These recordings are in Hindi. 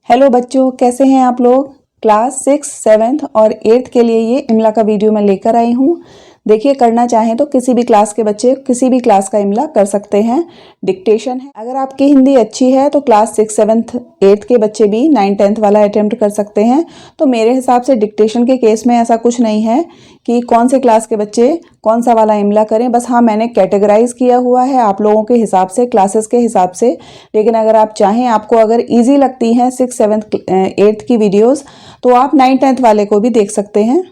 हेलो बच्चों, कैसे हैं आप लोग। क्लास 6, 7 और 8 के लिए ये इमला का वीडियो मैं लेकर आई हूँ। देखिए, करना चाहें तो किसी भी क्लास के बच्चे किसी भी क्लास का इमला कर सकते हैं। डिक्टेशन है। अगर आपकी हिंदी अच्छी है तो क्लास 6, 7, 8 के बच्चे भी 9, 10 वाला अटेम्प्ट कर सकते हैं। तो मेरे हिसाब से डिक्टेशन के केस में ऐसा कुछ नहीं है कि कौन से क्लास के बच्चे कौन सा वाला इमला करें। बस हाँ, मैंने कैटेगराइज किया हुआ है आप लोगों के हिसाब से, क्लासेस के हिसाब से। लेकिन अगर आप चाहें, आपको अगर ईजी लगती हैं 6, 7, 8 की वीडियोस, तो आप 9, 10 वाले को भी देख सकते हैं।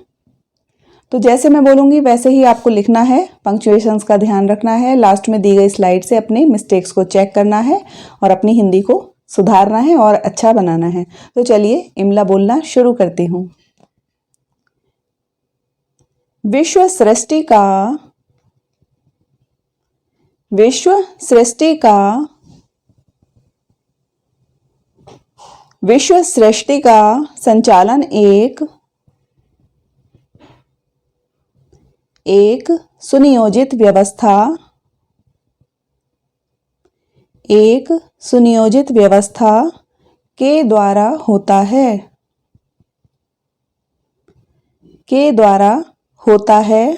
तो जैसे मैं बोलूँगी वैसे ही आपको लिखना है, पंक्चुएशंस का ध्यान रखना है, लास्ट में दी गई स्लाइड से अपने मिस्टेक्स को चेक करना है और अपनी हिंदी को सुधारना है और अच्छा बनाना है। तो चलिए इमला बोलना शुरू करती हूँ। विश्व सृष्टि का, विश्व सृष्टि का, विश्व सृष्टि का संचालन एक सुनियोजित व्यवस्था, एक सुनियोजित व्यवस्था के द्वारा होता है, के द्वारा होता है,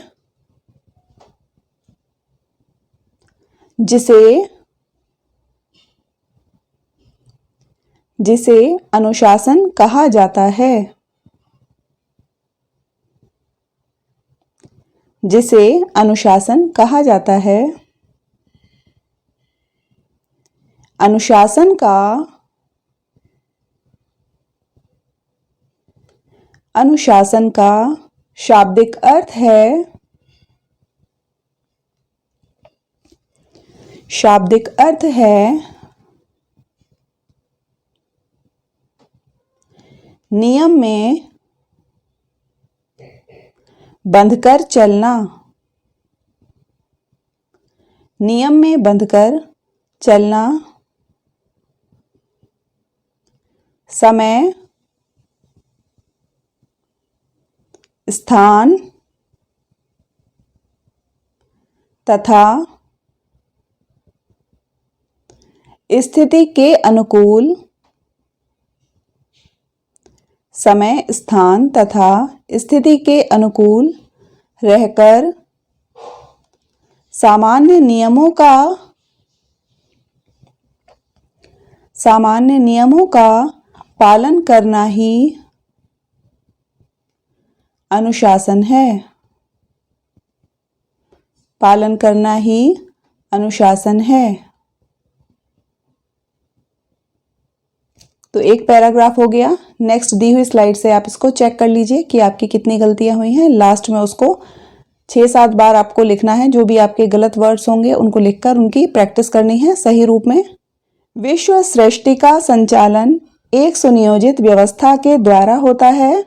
जिसे जिसे अनुशासन कहा जाता है, जिसे अनुशासन कहा जाता है। अनुशासन का, अनुशासन का शाब्दिक अर्थ है, शाब्दिक अर्थ है नियम में बंधकर चलना, नियम में बंधकर चलना, समय, स्थान तथा स्थिति के अनुकूल, समय, स्थान तथा स्थिति के अनुकूल रहकर सामान्य नियमों का पालन करना ही अनुशासन है, पालन करना ही अनुशासन है। तो एक पैराग्राफ हो गया। नेक्स्ट दी हुई स्लाइड से आप इसको चेक कर लीजिए कि आपकी कितनी गलतियां हुई हैं। लास्ट में उसको 6-7 बार आपको लिखना है। जो भी आपके गलत वर्ड्स होंगे उनको लिखकर उनकी प्रैक्टिस करनी है सही रूप में। विश्व सृष्टि का संचालन एक सुनियोजित व्यवस्था के द्वारा होता है,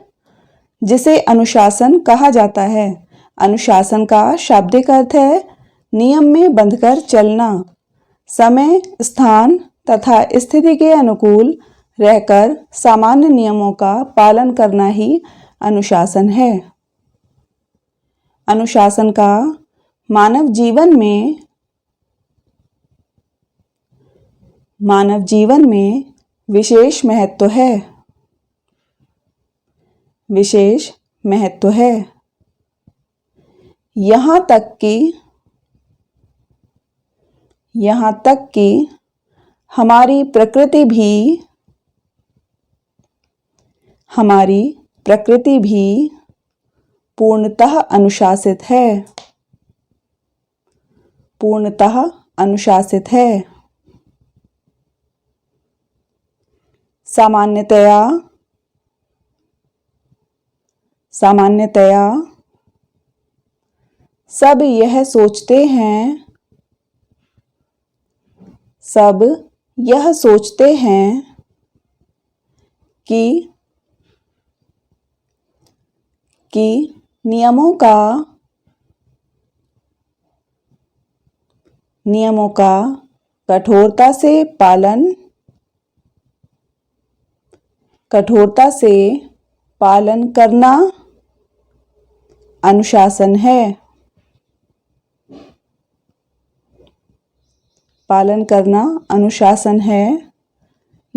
जिसे अनुशासन कहा जाता है। अनुशासन का शाब्दिक अर्थ है नियम में बंधकर चलना, समय, स्थान तथा स्थिति के अनुकूल रहकर सामान्य नियमों का पालन करना ही अनुशासन है। अनुशासन का मानव जीवन में विशेष महत्व है, विशेष महत्व है। यहाँ तक कि हमारी प्रकृति भी पूर्णतः अनुशासित है, पूर्णतः अनुशासित है। सामान्यतया सब यह सोचते हैं कि नियमों का कठोरता से पालन करना अनुशासन है, पालन करना अनुशासन है।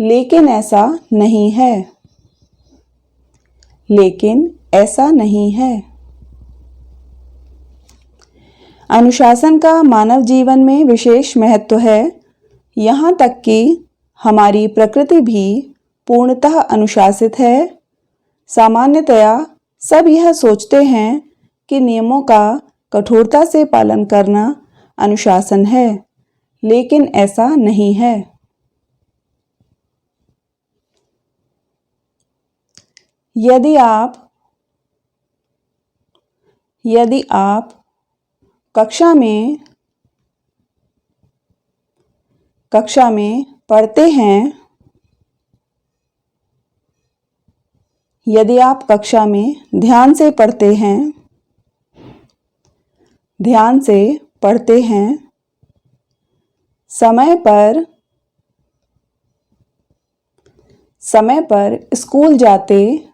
लेकिन ऐसा नहीं है। लेकिन ऐसा नहीं है। अनुशासन का मानव जीवन में विशेष महत्व है। यहाँ तक कि हमारी प्रकृति भी पूर्णतः अनुशासित है। सामान्यतया सब यह सोचते हैं कि नियमों का कठोरता से पालन करना अनुशासन है, लेकिन ऐसा नहीं है। यदि आप कक्षा में पढ़ते हैं, यदि आप कक्षा में ध्यान से पढ़ते हैं, समय पर स्कूल जाते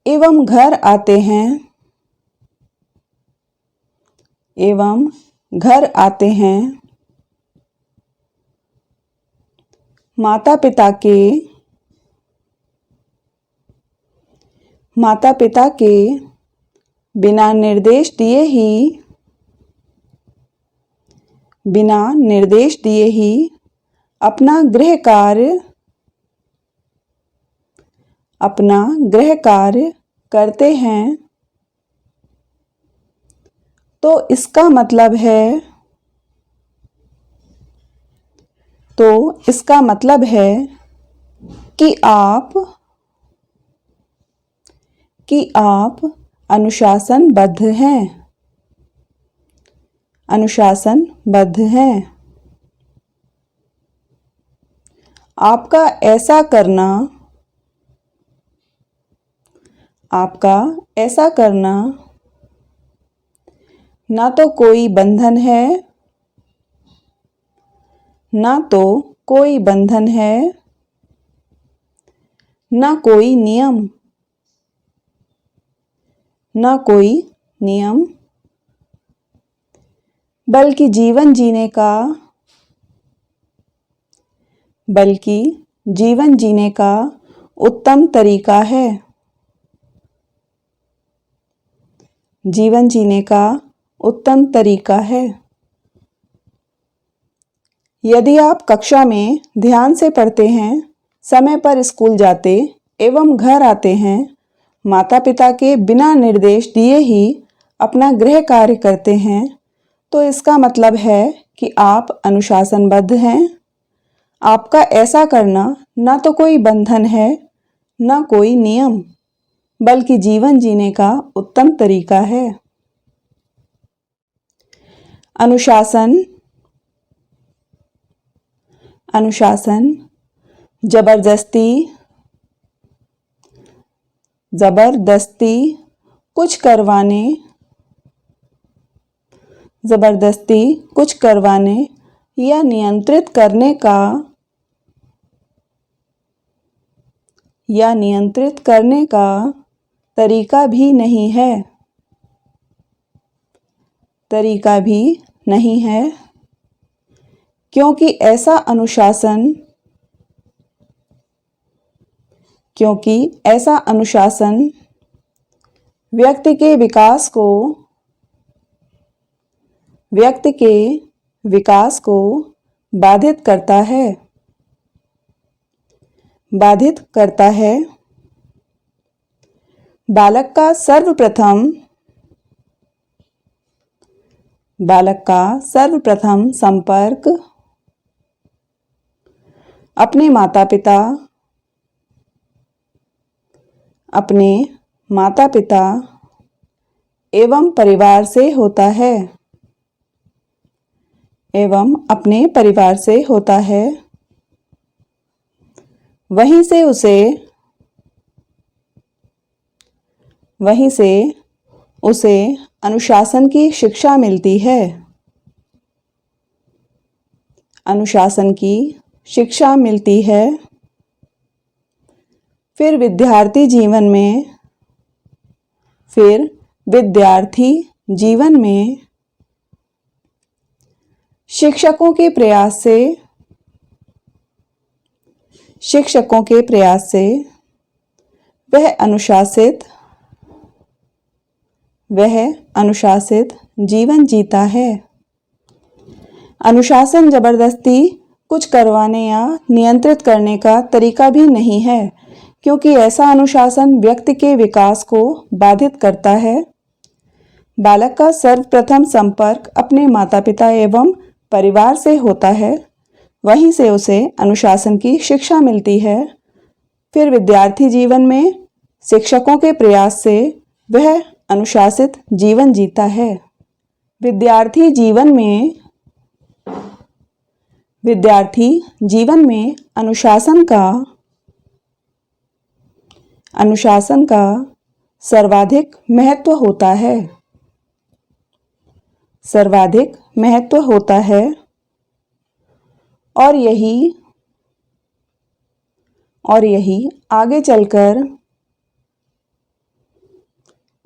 एवं घर आते हैं, माता पिता के बिना निर्देश दिए ही अपना गृह कार्य करते हैं, तो इसका मतलब है कि आप अनुशासनबद्ध हैं। आपका ऐसा करना ना तो कोई बंधन है, ना कोई नियम, बल्कि जीवन जीने का उत्तम तरीका है। जीवन जीने का उत्तम तरीका है। यदि आप कक्षा में ध्यान से पढ़ते हैं, समय पर स्कूल जाते एवं घर आते हैं, माता पिता के बिना निर्देश दिए ही अपना गृह कार्य करते हैं, तो इसका मतलब है कि आप अनुशासनबद्ध हैं। आपका ऐसा करना ना तो कोई बंधन है, ना कोई नियम, बल्कि जीवन जीने का उत्तम तरीका है। अनुशासन जबरदस्ती कुछ करवाने या नियंत्रित करने का तरीका भी नहीं है, क्योंकि ऐसा अनुशासन व्यक्ति के विकास को बाधित करता है। बालक का सर्वप्रथम संपर्क अपने माता पिता एवं परिवार से होता है, अपने परिवार से होता है। वहीं से उसे अनुशासन की शिक्षा मिलती है। फिर विद्यार्थी जीवन में शिक्षकों के प्रयास से शिक्षकों के प्रयास से वह अनुशासित जीवन जीता है। अनुशासन जबरदस्ती कुछ करवाने या नियंत्रित करने का तरीका भी नहीं है, क्योंकि ऐसा अनुशासन व्यक्ति के विकास को बाधित करता है। बालक का सर्वप्रथम संपर्क अपने माता पिता एवं परिवार से होता है, वहीं से उसे अनुशासन की शिक्षा मिलती है। फिर विद्यार्थी जीवन में शिक्षकों के प्रयास से वह अनुशासित जीवन जीता है। विद्यार्थी जीवन में अनुशासन का सर्वाधिक महत्व होता है और यही आगे चलकर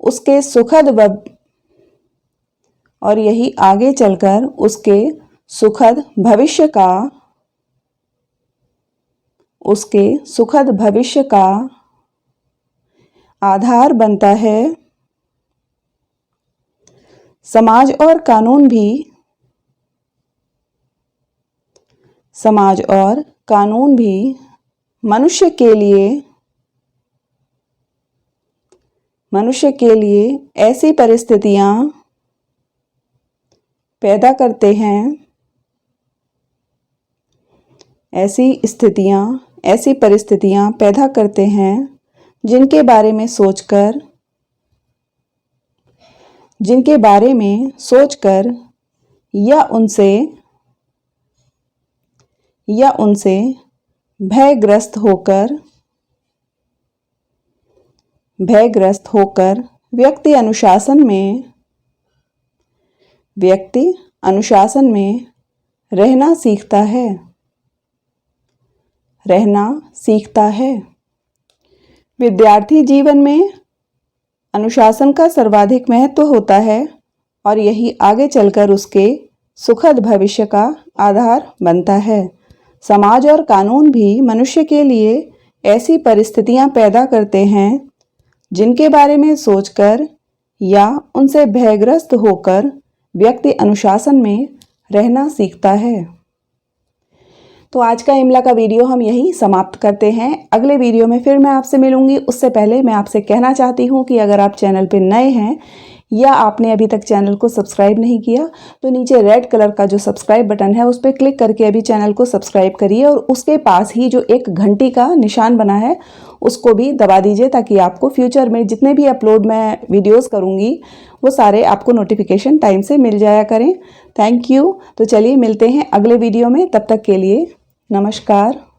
उसके सुखद भविष्य का आधार बनता है। समाज और कानून भी मनुष्य के लिए ऐसी परिस्थितियां पैदा करते हैं जिनके बारे में सोचकर या उनसे भयग्रस्त होकर व्यक्ति अनुशासन में रहना सीखता है। विद्यार्थी जीवन में अनुशासन का सर्वाधिक महत्व होता है और यही आगे चलकर उसके सुखद भविष्य का आधार बनता है। समाज और कानून भी मनुष्य के लिए ऐसी परिस्थितियां पैदा करते हैं जिनके बारे में सोचकर या उनसे भयग्रस्त होकर व्यक्ति अनुशासन में रहना सीखता है। तो आज का इमला का वीडियो हम यहीं समाप्त करते हैं। अगले वीडियो में फिर मैं आपसे मिलूंगी। उससे पहले मैं आपसे कहना चाहती हूं कि अगर आप चैनल पर नए हैं या आपने अभी तक चैनल को सब्सक्राइब नहीं किया तो नीचे रेड कलर का जो सब्सक्राइब बटन है उस पर क्लिक करके अभी चैनल को सब्सक्राइब करिए और उसके पास ही जो एक घंटी का निशान बना है उसको भी दबा दीजिए, ताकि आपको फ्यूचर में जितने भी अपलोड मैं वीडियोस करूंगी वो सारे आपको नोटिफिकेशन टाइम से मिल जाया करें। Thank you. तो चलिए मिलते हैं अगले वीडियो में, तब तक के लिए नमस्कार।